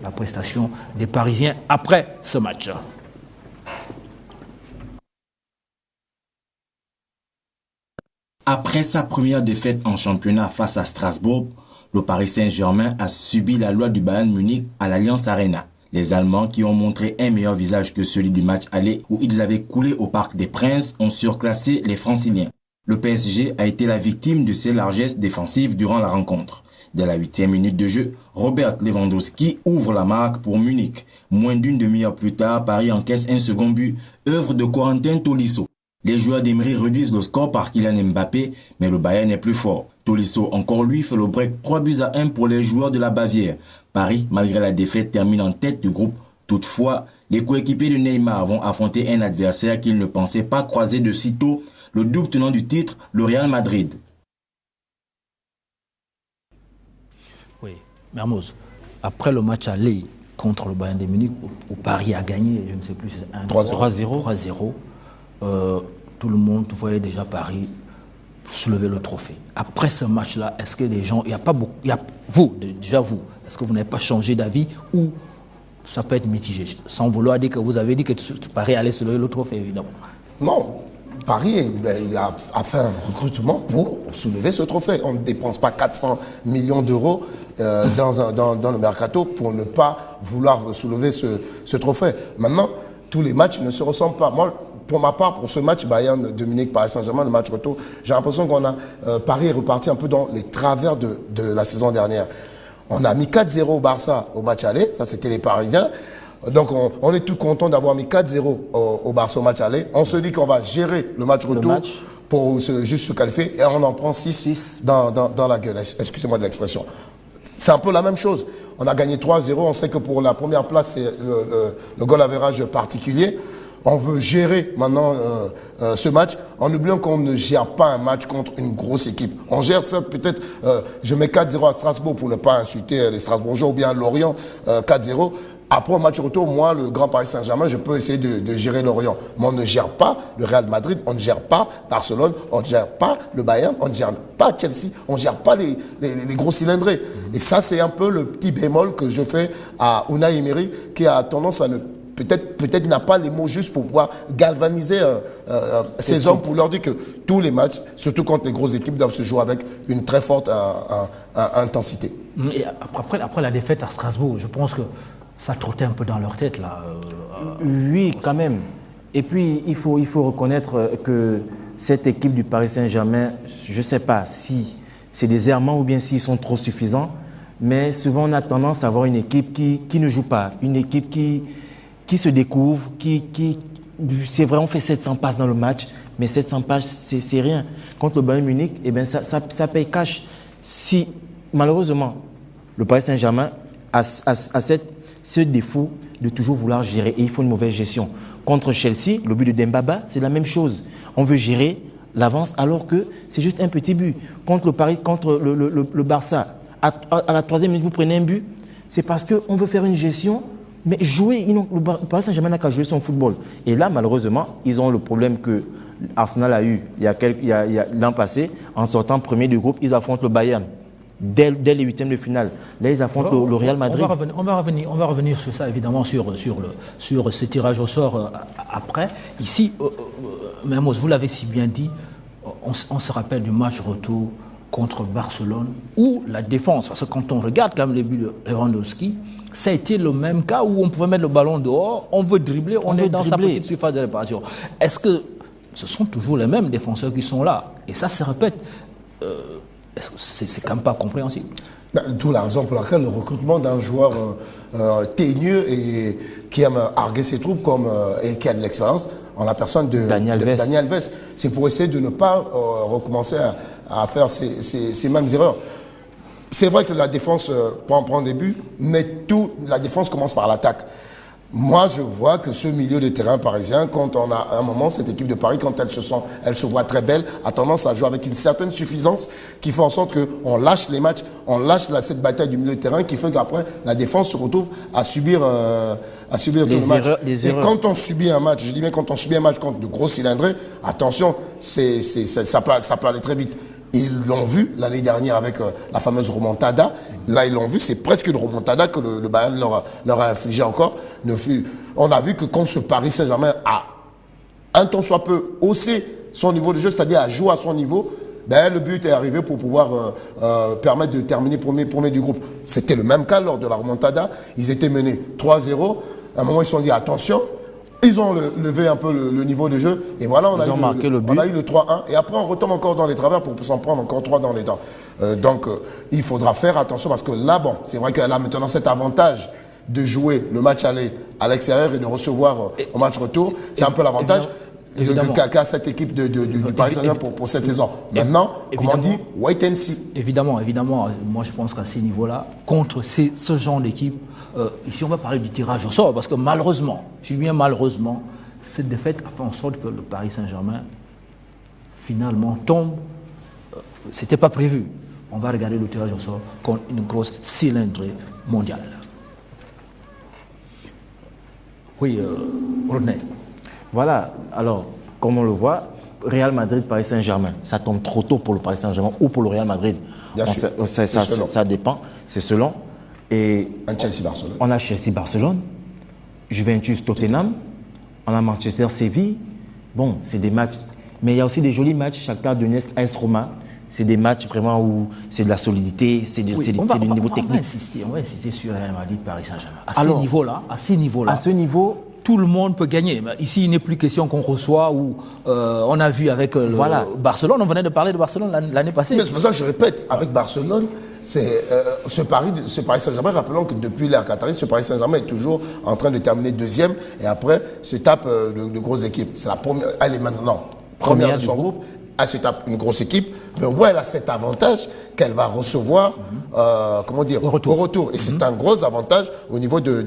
la prestation des Parisiens après ce match. Après sa première défaite en championnat face à Strasbourg, le Paris Saint-Germain a subi la loi du Bayern Munich à l'Allianz Arena. Les Allemands, qui ont montré un meilleur visage que celui du match aller où ils avaient coulé au Parc des Princes, ont surclassé les Franciliens. Le PSG a été la victime de ses largesses défensives durant la rencontre. Dès la 8e minute de jeu, Robert Lewandowski ouvre la marque pour Munich. Moins d'une demi-heure plus tard, Paris encaisse un second but, œuvre de Corentin Tolisso. Les joueurs d'Emery réduisent le score par Kylian Mbappé, mais le Bayern est plus fort. Tolisso, encore lui, fait le break 3-1 pour les joueurs de la Bavière. Paris, malgré la défaite, termine en tête du groupe. Toutefois, les coéquipiers de Neymar vont affronter un adversaire qu'ils ne pensaient pas croiser de sitôt, le double tenant du titre, le Real Madrid. Oui, Mermoz, après le match aller contre le Bayern de Munich, où Paris a gagné, je ne sais plus, 3-0. Tout le monde voyait déjà Paris soulever le trophée. Après ce match-là, est-ce que les gens, vous, est-ce que vous n'avez pas changé d'avis ou ça peut être mitigé, sans vouloir dire que vous avez dit que Paris allait soulever le trophée, évidemment? Non, Paris a fait un recrutement pour soulever ce trophée. On ne dépense pas 400 millions d'euros dans le mercato pour ne pas vouloir soulever ce trophée. Maintenant, tous les matchs ne se ressemblent pas. Moi, pour ma part, pour ce match Bayern Dominique Paris Saint-Germain, le match retour, j'ai l'impression qu'on a Paris est reparti un peu dans les travers de la saison dernière. On a mis 4-0 au Barça au match aller, ça c'était les Parisiens. Donc on est tout content d'avoir mis 4-0 au Barça au match aller. On se dit qu'on va gérer le match retour pour juste se qualifier et on en prend 6 dans la gueule. Excusez-moi de l'expression. C'est un peu la même chose. On a gagné 3-0. On sait que pour la première place, c'est le goal average particulier. On veut gérer maintenant ce match en oubliant qu'on ne gère pas un match contre une grosse équipe. On gère ça peut-être, je mets 4-0 à Strasbourg pour ne pas insulter les Strasbourgeois ou bien Lorient 4-0. Après, au match retour, moi, le Grand Paris Saint-Germain, je peux essayer de gérer Lorient. Mais on ne gère pas le Real Madrid, on ne gère pas Barcelone, on ne gère pas le Bayern, on ne gère pas Chelsea, on ne gère pas les gros cylindrés. Et ça, c'est un peu le petit bémol que je fais à Unai Emery, qui a tendance à ne peut-être n'a pas les mots justes pour pouvoir galvaniser ces hommes pour leur dire que tous les matchs, surtout contre les grosses équipes, doivent se jouer avec une très forte intensité. Et après la défaite à Strasbourg, je pense que ça trottait un peu dans leur tête là. Oui, quand même. Et puis il faut reconnaître que cette équipe du Paris Saint-Germain, je ne sais pas si c'est des errements ou bien s'ils sont trop suffisants, mais souvent on a tendance à avoir une équipe qui ne joue pas, une équipe qui se découvre, c'est vrai, on fait 700 passes dans le match, mais 700 passes, c'est rien. Contre le Bayern Munich, eh bien, ça paye cash. Si, malheureusement, le Paris Saint-Germain a ce défaut de toujours vouloir gérer, et il faut une mauvaise gestion. Contre Chelsea, le but de Dembaba, c'est la même chose. On veut gérer l'avance alors que c'est juste un petit but. Contre le Barça, à la 3e minute, vous prenez un but, c'est parce qu'on veut faire une gestion. Mais jouer, le Paris Saint-Germain n'a qu'à jouer son football. Et là, malheureusement, ils ont le problème que Arsenal a eu l'an passé. En sortant premier du groupe, ils affrontent le Bayern. Dès les huitièmes de finale. Là, ils affrontent le Real Madrid. On va revenir sur ça, évidemment, sur ce tirage au sort après. Ici, Mermoz, vous l'avez si bien dit, on se rappelle du match retour contre Barcelone, où la défense, parce que quand on regarde quand même les buts de Lewandowski, ça a été le même cas où on pouvait mettre le ballon dehors, on veut dribbler, on est dans sa petite surface de réparation. Est-ce que ce sont toujours les mêmes défenseurs qui sont là? Et ça se répète. C'est quand même pas compréhensible. D'où la raison pour laquelle le recrutement d'un joueur teigneux et qui aime arguer ses troupes et qui a de l'expérience en la personne de Dani Alves. C'est pour essayer de ne pas recommencer à faire ces mêmes erreurs. C'est vrai que la défense prend des buts, mais la défense commence par l'attaque. Moi, je vois que ce milieu de terrain parisien, quand on a à un moment, cette équipe de Paris, quand elle se voit très belle, a tendance à jouer avec une certaine suffisance qui fait en sorte qu'on lâche les matchs, on lâche cette bataille du milieu de terrain qui fait qu'après, la défense se retrouve à subir tout le match. Et quand on subit un match, je dis bien quand on subit un match contre de gros cylindrés, attention, ça peut aller très vite. Ils l'ont vu l'année dernière avec la fameuse remontada. Là, ils l'ont vu, c'est presque une remontada que le Bayern leur a infligé encore. On a vu que quand ce Paris Saint-Germain a un tant soit peu haussé son niveau de jeu, c'est-à-dire à jouer à son niveau, le but est arrivé pour pouvoir permettre de terminer premier du groupe. C'était le même cas lors de la remontada. Ils étaient menés 3-0. À un moment, ils se sont dit attention. Ils ont levé un peu le niveau de jeu. Et voilà, on a eu le 3-1. Et après, on retombe encore dans les travers pour s'en prendre encore 3 dans les dents. Donc, il faudra faire attention parce que là, c'est vrai qu'elle a maintenant cet avantage de jouer le match aller à l'extérieur et de recevoir au match retour. C'est un peu l'avantage qu'a cette équipe du Paris Saint-Germain pour cette saison. Maintenant, comme on dit, wait and see. Évidemment. Moi, je pense qu'à ces niveaux-là, contre ce genre d'équipe, ici, on va parler du tirage au sort, parce que malheureusement, je dis bien malheureusement, cette défaite a fait en sorte que le Paris Saint-Germain, finalement, tombe. C'était pas prévu. On va regarder le tirage au sort contre une grosse cylindrée mondiale. Oui, Rodney. Voilà, alors, comme on le voit, Real Madrid, Paris Saint-Germain, ça tombe trop tôt pour le Paris Saint-Germain ou pour le Real Madrid. Bien sûr. Ça dépend, c'est selon. Et Chelsea-Barcelone. On a Chelsea-Barcelone, Juventus-Tottenham, on a Manchester-Séville. Bon, c'est des matchs. Mais il y a aussi des jolis matchs, Shakhtar Donetsk, AS Roma. C'est des matchs vraiment où c'est de la solidité, c'est du niveau technique. On va insister sur Real Madrid, Paris Saint-Germain. À ce niveau-là. À ce niveau, tout le monde peut gagner. Mais ici, il n'est plus question qu'on reçoit ou on a vu avec Barcelone, on venait de parler de Barcelone l'année passée. Mais c'est pour ça que je répète, avec Barcelone, c'est ce Paris Saint-Germain, rappelons que depuis l'ère qatariste, ce Paris Saint-Germain est toujours en train de terminer deuxième et après se tape de grosses équipes. C'est la première, elle est maintenant première de son groupe. Elle se tape une grosse équipe, mais où elle a cet avantage qu'elle va recevoir, au retour. Et c'est un gros avantage au niveau de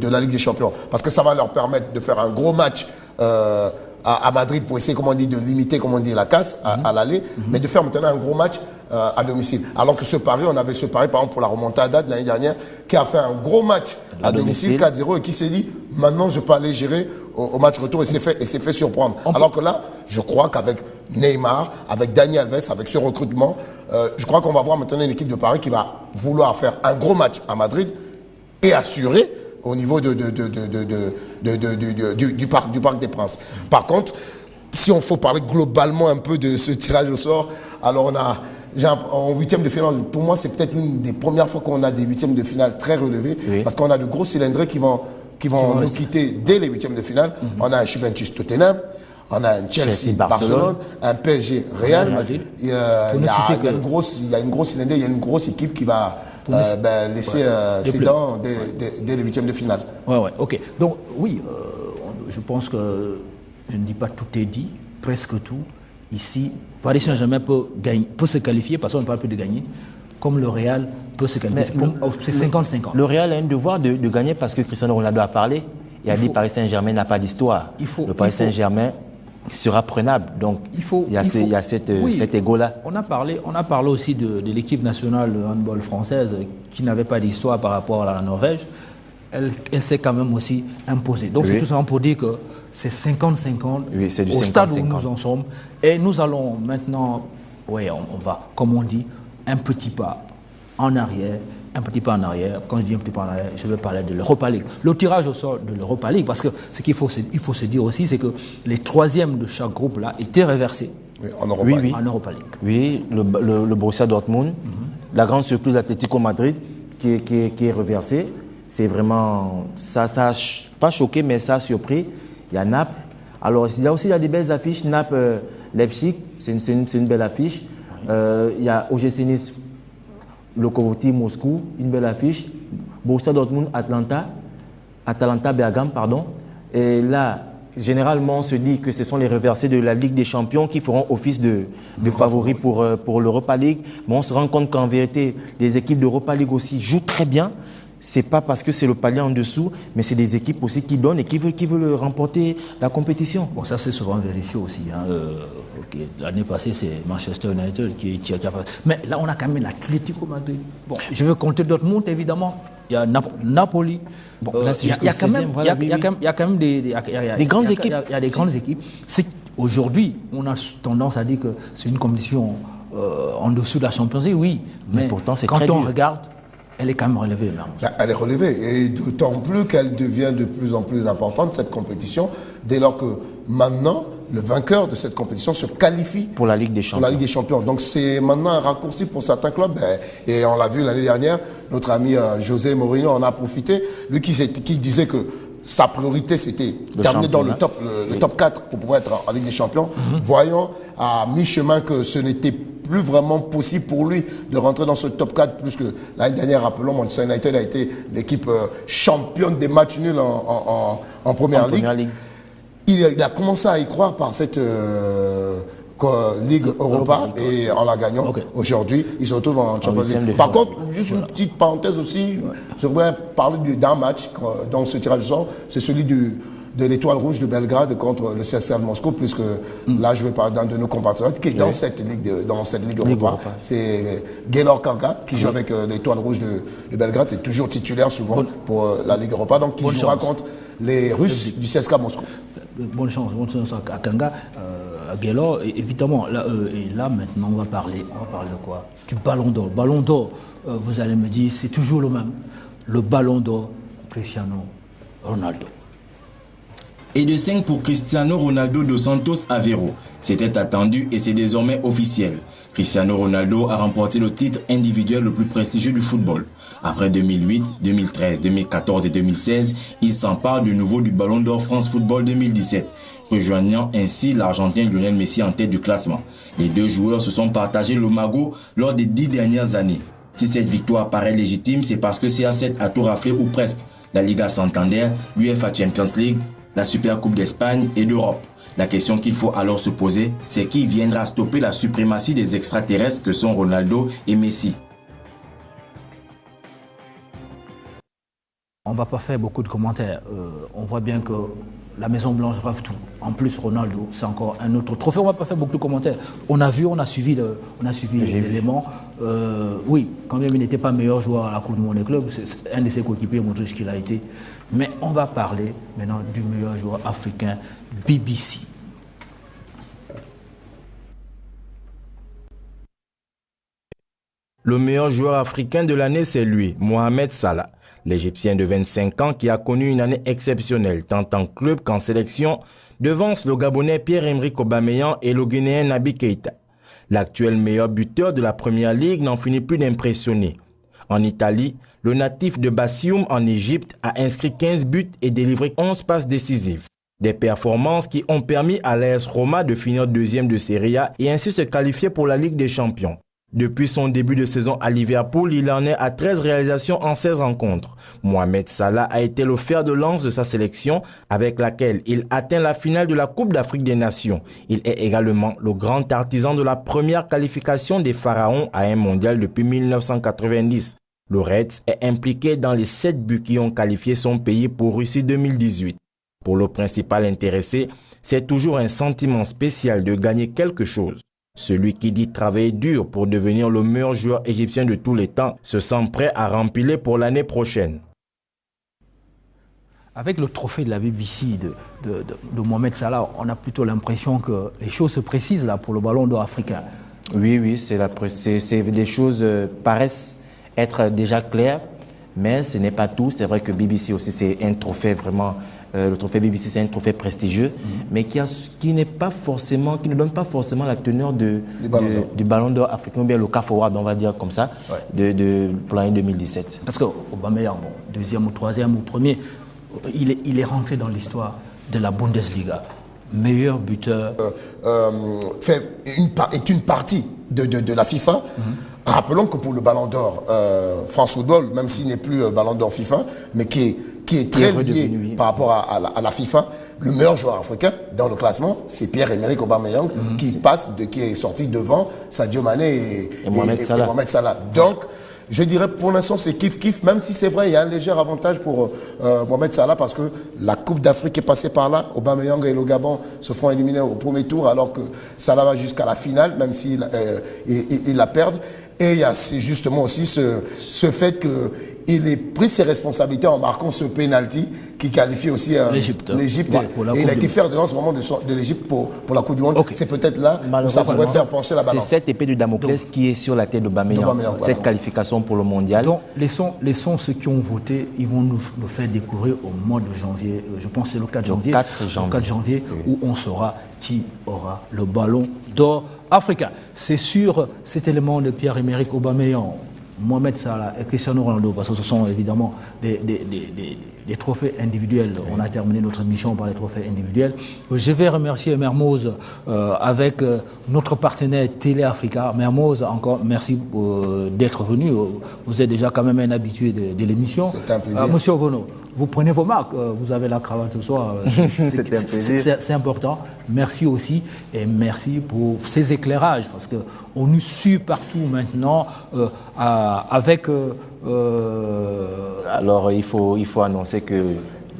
la Ligue des Champions. Parce que ça va leur permettre de faire un gros match à Madrid pour essayer, de limiter, la casse à l'aller, mais de faire maintenant un gros match à domicile. Alors que ce Paris, on avait ce Paris, par exemple, pour la remontada de l'année dernière, qui a fait un gros match à domicile, 4-0, et qui s'est dit, maintenant, je peux aller gérer au match retour, et s'est fait surprendre. Alors que là, je crois qu'avec Neymar, avec Dani Alves, avec ce recrutement, je crois qu'on va voir maintenant une équipe de Paris qui va vouloir faire un gros match à Madrid et assurer au niveau du Parc des Princes. Par contre, si on faut parler globalement un peu de ce tirage au sort, alors on a en huitième de finale, pour moi c'est peut-être une des premières fois qu'on a des huitièmes de finale très relevés, parce qu'on a de gros cylindrés qui vont nous quitter dès les huitièmes de finale. On a un Juventus Tottenham, on a un Chelsea Barcelone, un PSG Real. Il y a une grosse cylindrée, il y a une grosse équipe qui va laisser ses dents dès les huitièmes de finale. Ouais, ok. Donc oui, je pense que je ne dis pas tout est dit, presque tout. Ici, Paris Saint-Germain peut se qualifier, parce qu'on ne parle plus de gagner, comme le Real peut se qualifier. C'est 50-50. Le Real a un devoir de gagner parce que Cristiano Ronaldo a parlé. Il a dit Paris Saint-Germain n'a pas d'histoire. Le Paris Saint-Germain sera prenable. Donc il y a cet égo-là. On a parlé aussi de l'équipe nationale de handball française qui n'avait pas d'histoire par rapport à la Norvège. Elle s'est quand même aussi imposée. Donc c'est tout simplement pour dire que c'est 50-50 au stade où nous en sommes. Et nous allons maintenant, on va, comme on dit, un petit pas en arrière. Quand je dis un petit pas en arrière, je vais parler de l'Europa League. Le tirage au sort de l'Europa League, parce que ce qu'il faut se dire aussi, c'est que les troisièmes de chaque groupe là étaient reversés en Europa League. Oui, le Borussia Dortmund, la grande surprise Atlético Madrid qui est reversé. C'est vraiment, ça n'a pas choqué, mais ça a surpris. Il y a Naples. Alors, il y a aussi des belles affiches. Naples-Leipzig, c'est une belle affiche. Il y a OGC Nice, Lokomotiv Moscou, une belle affiche. Borussia Dortmund, Atalanta Bergame, pardon. Et là, généralement, on se dit que ce sont les reversés de la Ligue des Champions qui feront office de favoris pour l'Europa League. Mais on se rend compte qu'en vérité, les équipes d'Europa League aussi jouent très bien. C'est pas parce que c'est le palier en dessous, mais c'est des équipes aussi qui donnent et qui veulent remporter la compétition. Bon, ça c'est souvent vérifié aussi. L'année passée, c'est Manchester United qui a fait. Mais là, on a quand même l'Atlético Madrid. Bon, je veux compter Dortmund, évidemment. Il y a Napoli. Bon, là, c'est juste le 16e. Il y a quand même des grandes équipes. Il y a des grandes équipes. Aujourd'hui, on a tendance à dire que c'est une compétition en dessous de la Champions League, oui. Mais pourtant, c'est quand on regarde, elle est quand même relevée. Elle est relevée, et d'autant plus qu'elle devient de plus en plus importante, cette compétition, dès lors que maintenant, le vainqueur de cette compétition se qualifie pour la Ligue des Champions. Donc c'est maintenant un raccourci pour certains clubs, et on l'a vu l'année dernière, notre ami José Mourinho en a profité, lui qui disait que sa priorité c'était terminer dans le top 4 pour pouvoir être en Ligue des Champions, voyant à mi-chemin que ce n'était plus vraiment possible pour lui de rentrer dans ce top 4, plus que l'année dernière, rappelons, Manchester United a été l'équipe championne des matchs nuls en Première Ligue. Il a commencé à y croire par cette Ligue Europa, et en la gagnant, aujourd'hui, il se retrouve en Champions League. Par contre, juste une petite parenthèse aussi, je voudrais parler d'un match dans ce tirage au sort, c'est celui de l'Étoile Rouge de Belgrade contre le CSKA de Moscou, puisque là je vais parler d'un de nos compatriotes qui est dans cette Ligue Europa. C'est Gaylor Kanka qui joue avec l'Étoile Rouge de Belgrade, et toujours titulaire souvent pour la Ligue Europa, donc qui jouera contre les Russes du CSKA Moscou. Bonne chance à Kanga, à Gaylor, évidemment. Et là maintenant on va parler de quoi? Du Ballon d'Or. Ballon d'Or, vous allez me dire, c'est toujours le même. Le Ballon d'Or, Cristiano Ronaldo. Et de 5 pour Cristiano Ronaldo dos Santos Aveiro. C'était attendu et c'est désormais officiel. Cristiano Ronaldo a remporté le titre individuel le plus prestigieux du football. Après 2008, 2013, 2014 et 2016, il s'empare de nouveau du Ballon d'Or France Football 2017, rejoignant ainsi l'Argentin Lionel Messi en tête du classement. Les deux joueurs se sont partagés le magot lors des 10 dernières années. Si cette victoire paraît légitime, c'est parce que CR7 a tout raflé ou presque. La Liga Santander, l'UEFA Champions League, la Super Coupe d'Espagne et d'Europe. La question qu'il faut alors se poser, c'est qui viendra stopper la suprématie des extraterrestres que sont Ronaldo et Messi. On ne va pas faire beaucoup de commentaires. On voit bien que la Maison Blanche rêve tout. En plus, Ronaldo, c'est encore un autre trophée. On ne va pas faire beaucoup de commentaires. On a vu, on a suivi l'élément. Oui, quand même, il n'était pas meilleur joueur à la Coupe du Monde des clubs. C'est un de ses coéquipiers, Modric, qu'il a été. Mais on va parler maintenant du meilleur joueur africain, BBC. Le meilleur joueur africain de l'année, c'est lui, Mohamed Salah. L'Égyptien de 25 ans qui a connu une année exceptionnelle tant en club qu'en sélection devance le Gabonais Pierre-Emerick Aubameyang et le Guinéen Naby Keïta. L'actuel meilleur buteur de la Première Ligue n'en finit plus d'impressionner. En Italie, le natif de Basium en Égypte a inscrit 15 buts et délivré 11 passes décisives. Des performances qui ont permis à l'AS Roma de finir deuxième de Serie A et ainsi se qualifier pour la Ligue des Champions. Depuis son début de saison à Liverpool, il en est à 13 réalisations en 16 rencontres. Mohamed Salah a été le fer de lance de sa sélection avec laquelle il atteint la finale de la Coupe d'Afrique des Nations. Il est également le grand artisan de la première qualification des Pharaons à un mondial depuis 1990. Le Reds est impliqué dans les 7 buts qui ont qualifié son pays pour Russie 2018. Pour le principal intéressé, c'est toujours un sentiment spécial de gagner quelque chose. Celui qui dit travailler dur pour devenir le meilleur joueur égyptien de tous les temps se sent prêt à rempiler pour l'année prochaine. Avec le trophée de la BBC de Mohamed Salah, on a plutôt l'impression que les choses se précisent là pour le Ballon d'Or africain. Oui, les choses paraissent être déjà claires, mais ce n'est pas tout. C'est vrai que BBC aussi, c'est un trophée vraiment... le trophée BBC, c'est un trophée prestigieux, mais qui ne donne pas forcément la teneur du Ballon d'Or africain, ou bien le CAF Award, on va dire comme ça, pour l'année 2017. Parce qu'Aubameyang, deuxième ou troisième ou premier, il est rentré dans l'histoire de la Bundesliga. Meilleur buteur. Est une partie de la FIFA. Rappelons que pour le Ballon d'Or, France Football, même s'il n'est plus Ballon d'Or FIFA, mais qui est très lié par rapport à la FIFA, le meilleur joueur africain dans le classement, c'est Pierre-Emerick Aubameyang qui est sorti devant Sadio Mané et Mohamed Salah. Donc, je dirais pour l'instant c'est kiff-kiff, même si c'est vrai, il y a un léger avantage pour Mohamed Salah parce que la Coupe d'Afrique est passée par là. Aubameyang et le Gabon se font éliminer au premier tour alors que Salah va jusqu'à la finale, même s'il la perd. Et il y a justement aussi ce fait qu'il ait pris ses responsabilités en marquant ce penalty qui qualifie aussi l'Égypte. Et il a été fer de lance vraiment de l'Égypte pour la Coupe du Monde. Okay. C'est peut-être là où ça pourrait faire pencher la balance. C'est cette épée de Damoclès qui est sur la tête d'Aubameyang, cette qualification pour le mondial. Donc, laissons ceux qui ont voté, ils vont nous le faire découvrir au mois de janvier. Je pense que c'est le 4 janvier. Le 4 janvier oui. Où on saura qui aura le Ballon d'Or africain. C'est sur cet élément de Pierre-Emerick Aubameyang, Mohamed Salah et Cristiano Ronaldo, parce que ce sont évidemment des trophées individuels. Oui. On a terminé notre émission par les trophées individuels. Je vais remercier Mermoz avec notre partenaire Télé Africa. Mermoz, encore merci d'être venu. Vous êtes déjà quand même un habitué de l'émission. C'est un plaisir. Monsieur Ogono, vous prenez vos marques. Vous avez la cravate ce soir. C'est un plaisir. C'est important. Merci aussi et merci pour ces éclairages parce qu'on nous suit partout maintenant avec... Alors, il faut annoncer que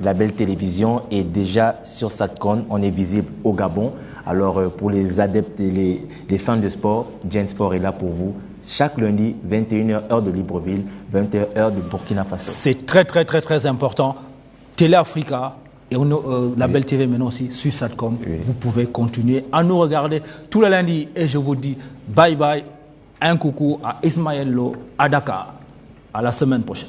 la belle télévision est déjà sur Satcom. On est visible au Gabon. Alors, pour les adeptes et les fans de sport, Gen Sport est là pour vous. Chaque lundi, 21h, heure de Libreville, 21h, heure de Burkina Faso. C'est très, très, très, très important. Télé Africa et la Belle TV maintenant aussi sur Satcom. Oui. Vous pouvez continuer à nous regarder tous les lundis. Et je vous dis bye bye. Un coucou à Ismaël Lo à Dakar. À la semaine prochaine.